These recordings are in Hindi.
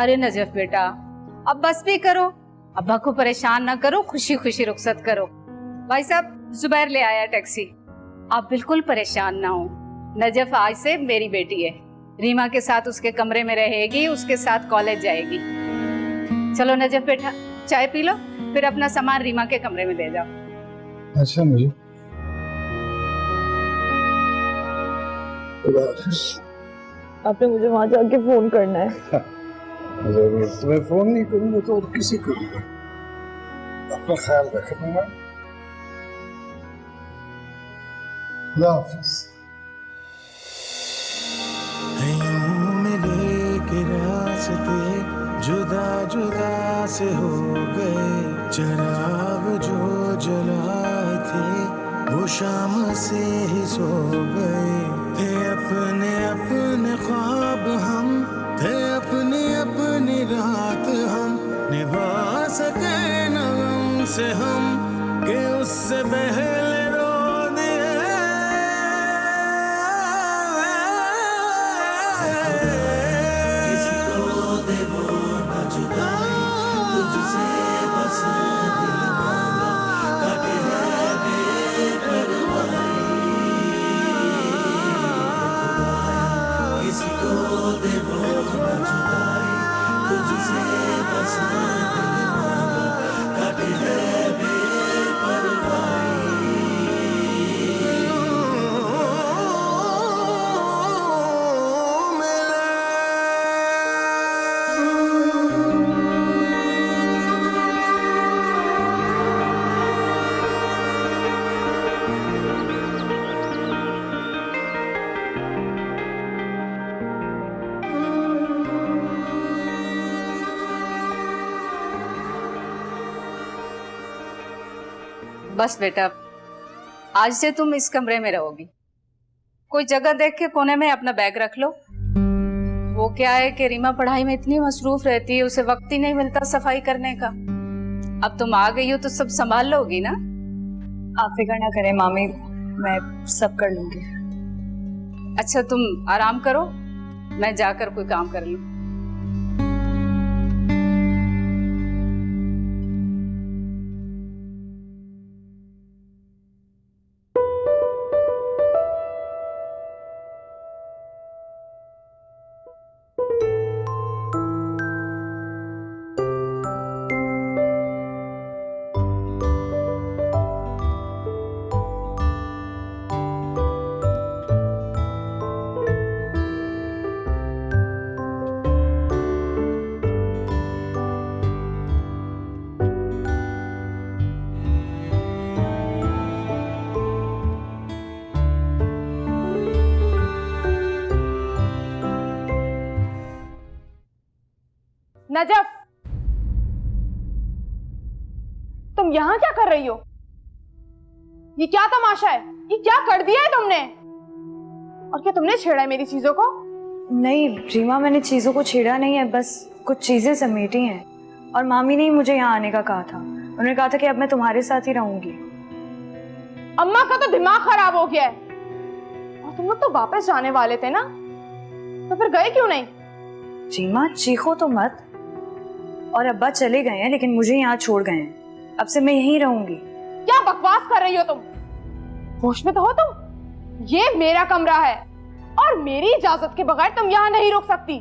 अरे नजफ बेटा, अब बस भी करो, अब्बा को परेशान ना करो, खुशी खुशी रुखसत करो। भाई साहब, जुबैर ले आया टैक्सी। आप बिल्कुल परेशान ना हो। नजफ आज से मेरी बेटी है, रीमा के साथ उसके कमरे में रहेगी, उसके साथ कॉलेज जाएगी। चलो नजफ बेटा, चाय पी लो, फिर अपना सामान रीमा के कमरे में ले जाओ। अच्छा, मुझे आपने मुझे वहां जाके फोन करना है। जरूर, तुम्हें फोन नहीं करूंगा तो और किसी को करूंगा। अपना ख्याल रखना। खुदा हाफिज। मिले के रास्ते जुदा जुदा से हो गए, चिराग जो जलाए थे वो शाम से ही सो गए। थे अपने अपने ख्वाब हम, थे अपनी अपनी रात हम, निभा सके न गम से हम कि उससे पहले रो दिए। किसी को दे वो न जुदाई, तुझसे बस दिल मांगा, काटे है बेपरवाही। किसी को दे वो न जुदाई, तुझसे बस दिल मांगा, काटे है बेपरवाही। बस बेटा, आज से तुम इस कमरे में रहोगी। कोई जगह देख के कोने में अपना बैग रख लो। वो क्या है कि रीमा पढ़ाई में इतनी मसरूफ रहती है, उसे वक्त ही नहीं मिलता सफाई करने का। अब तुम आ गई हो तो सब संभाल लोगी ना? आप फिक्र ना करें मामी, मैं सब कर लूंगी। अच्छा, तुम आराम करो, मैं जाकर कोई काम कर लूं। नजफ, तुम यहाँ क्या कर रही हो? ये क्या तमाशा है? ये क्या कर दिया है तुमने? और क्या तुमने छेड़ा है मेरी चीजों को? नहीं रीमा, मैंने चीजों को छेड़ा नहीं है, बस कुछ चीजें समेटी हैं। और मामी ने ही मुझे यहाँ आने का कहा था। उन्होंने कहा था कि अब मैं तुम्हारे साथ ही रहूंगी। अम्मा का तो दिमाग खराब हो गया है। और तुम लोग तो वापस जाने वाले थे ना, तो फिर गए क्यों नहीं? रीमा चीखो तो मत। और अब्बा चले गए हैं, लेकिन मुझे यहाँ छोड़ गए हैं। अब से मैं यहीं रहूंगी। क्या बकवास कर रही हो तुम? होश में तो हो तुम? ये मेरा कमरा है और मेरी इजाजत के बगैर तुम यहाँ नहीं रुक सकती।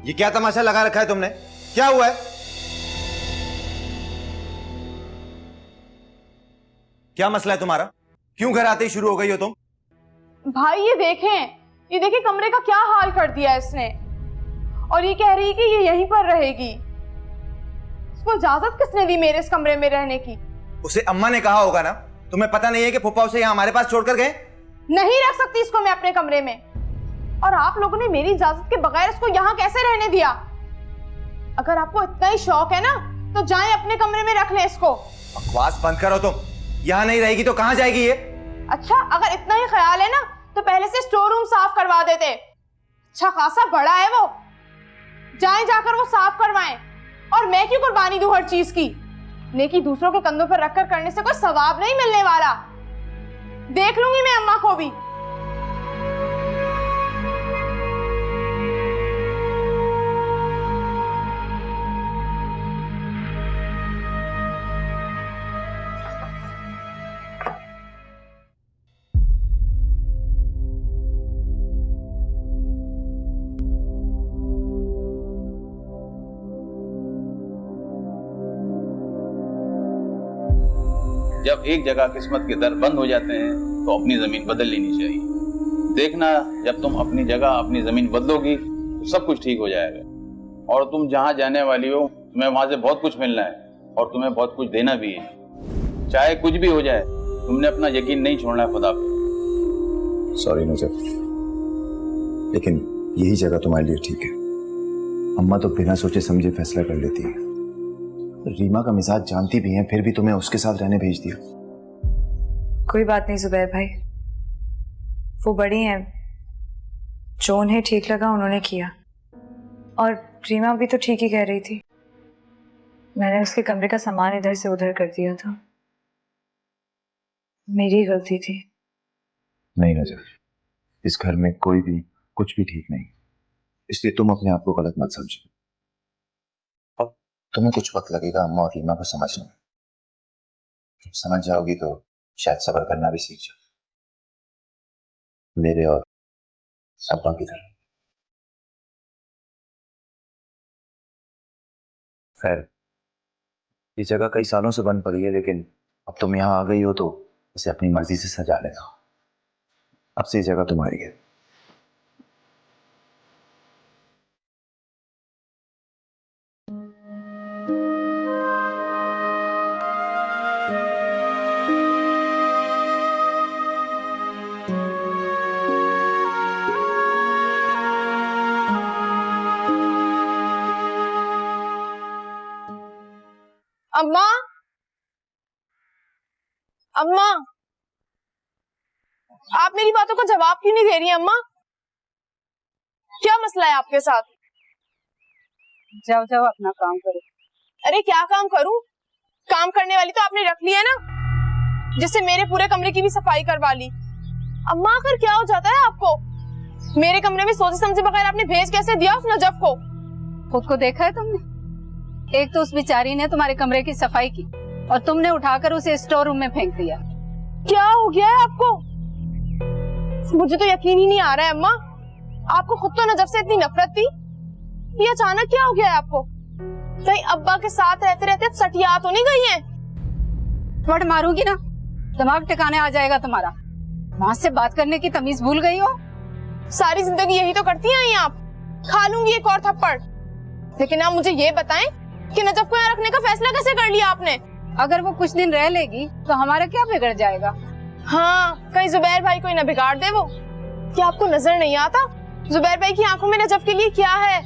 ये क्या तमाशा लगा रखा है तुमने? क्या हुआ है? क्या मसला है तुम्हारा? क्यों घर आते ही शुरू हो गई हो तुम? भाई ये देखें कमरे का क्या हाल कर दिया है इसने। और ये कह रही है कि ये यहीं पर रहेगी। इसको इजाजत किसने दी मेरे इस कमरे में रहने की? उसे अम्मा ने कहा होगा ना। तुम्हें पता नहीं है कि फुप्पा उसे यहाँ हमारे पास छोड़कर गए? नहीं रख सकती इसको मैं अपने कमरे में। और आप लोगों ने मेरी इजाजत के बगैर इसको यहाँ कैसे रहने दिया? अगर आपको इतना ही शौक है ना, तो जाएं अपने कमरे में रख लें इसको। बकवास बंद करो तुम। यहाँ नहीं रहेगी तो कहाँ जाएगी ये? अच्छा, अगर इतना ही ख्याल है ना तो पहले से स्टोर रूम साफ करवा देते। अच्छा खासा बड़ा है वो, जाएं जाकर वो साफ करवाएं। और मैं क्यों कुर्बानी दूं हर चीज की? नेकी दूसरों के कंधों पर रखकर करने से कोई सवाब नहीं मिलने वाला। देख लूंगी मैं अम्मा को भी। जब एक जगह किस्मत के दर बंद हो जाते हैं तो अपनी जमीन बदल लेनी चाहिए। देखना, जब तुम अपनी जगह अपनी जमीन बदलोगी तो सब कुछ ठीक हो जाएगा। और तुम जहाँ जाने वाली हो तुम्हें वहां से बहुत कुछ मिलना है और तुम्हें बहुत कुछ देना भी है। चाहे कुछ भी हो जाए, तुमने अपना यकीन नहीं छोड़ना है खुदा पे। सॉरी नजफ, लेकिन यही जगह तुम्हारे लिए ठीक है। अम्मा तो बिना सोचे समझे फैसला कर लेती है। रीमा का मिजाज जानती भी हैं, फिर भी तुम्हें उसके साथ रहने भेज दिया। कोई बात नहीं जुबैर भाई, वो बड़ी हैं, जो उन्हें ठीक लगा उन्होंने किया। और रीमा भी तो ठीक ही कह रही थी, मैंने उसके कमरे का सामान इधर से उधर कर दिया था, मेरी गलती थी। नहीं नजर, इस घर में कोई भी कुछ भी ठीक नहीं, इसलिए तुम अपने आप को गलत मत समझो। अब तुम्हें कुछ वक्त लगेगा अम्मा और रीमा को समझने में। जब समझ जाओगी तो शायद सब्र करना भी सीख जाओ, मेरे और अब्बा की तरह। खैर, ये जगह कई सालों से बंद पड़ी है, लेकिन अब तुम यहाँ आ गई हो तो इसे अपनी मर्जी से सजा लेना। अब से ये जगह तुम्हारी है। अम्मा, अम्मा, आप मेरी बातों का जवाब क्यों नहीं दे रही हैं अम्मा? क्या मसला है आपके साथ? जाओ जाओ अपना काम करो। अरे क्या काम करूं? काम करने वाली तो आपने रख ली है ना, जिससे मेरे पूरे कमरे की भी सफाई करवा ली। अम्मा आखिर क्या हो जाता है आपको? मेरे कमरे में सोचे समझे बगैर आपने भेज कैसे दिया उस नजफ को? खुद को देखा है तुमने? एक तो उस बेचारी ने तुम्हारे कमरे की सफाई की और तुमने उठाकर उसे स्टोर रूम में फेंक दिया। क्या हो गया है आपको? मुझे तो यकीन ही नहीं आ रहा है अम्मा, आपको खुद तो नजफ से इतनी नफरत थी, ये अचानक क्या हो गया है आपको? कहीं अब्बा के साथ रहते रहते सटिया तो नहीं गई हैं? वट मारूंगी ना, दिमाग ठिकाने आ जाएगा तुम्हारा। वहां से बात करने की तमीज भूल गई हो। सारी जिंदगी यही तो करती आई आप, खा लूंगी एक और थप्पड़। लेकिन आप मुझे ये बताएं कि नजफ को यहाँ रखने का फैसला कैसे कर लिया आपने? अगर वो कुछ दिन रह लेगी तो हमारा क्या बिगड़ जाएगा? हाँ, कहीं जुबैर भाई को ही ना बिगाड़ दे वो। क्या आपको नजर नहीं आता जुबैर भाई की आंखों में नजफ के लिए क्या है?